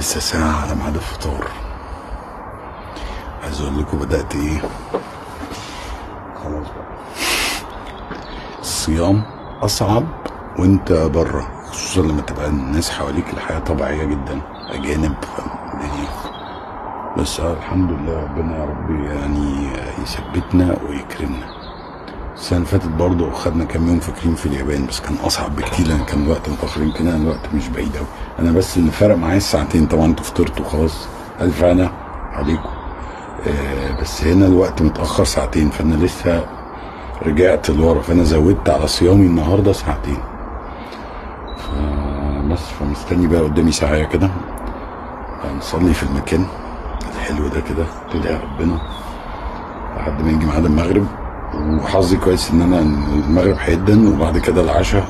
لسه ساعة على ميعاد الفطار. عايز اقول لكم بدأت ايه، خلاص بقى. الصيام اصعب وانت بره، خصوصا لما تبقى الناس حواليك الحياة طبيعية جدا، اجانب الدنيا. بس الحمد لله، ربنا يا رب يعني يثبتنا ويكرمنا. السنة اللي فاتت برضه خدنا كام يوم فاكرين في اليابان، بس كان أصعب بكتير لأن كان الوقت متأخر. يمكن أنا الوقت مش بعيد أوي، أنا بس اللي فرق معايا الساعتين. طبعا أنتوا فطرتوا خلاص، ألف هنا عليكم. بس هنا الوقت متأخر ساعتين، فأنا لسه رجعت لورا، فأنا زودت على صيامي النهاردة ساعتين. فمستني بقى قدامي ساعة كده نصلي في المكان الحلو ده كده، تدعي ربنا لحد ما يجي ميعاد المغرب. وحظي كويس ان انا المغرب هيدن وبعد كده العشاء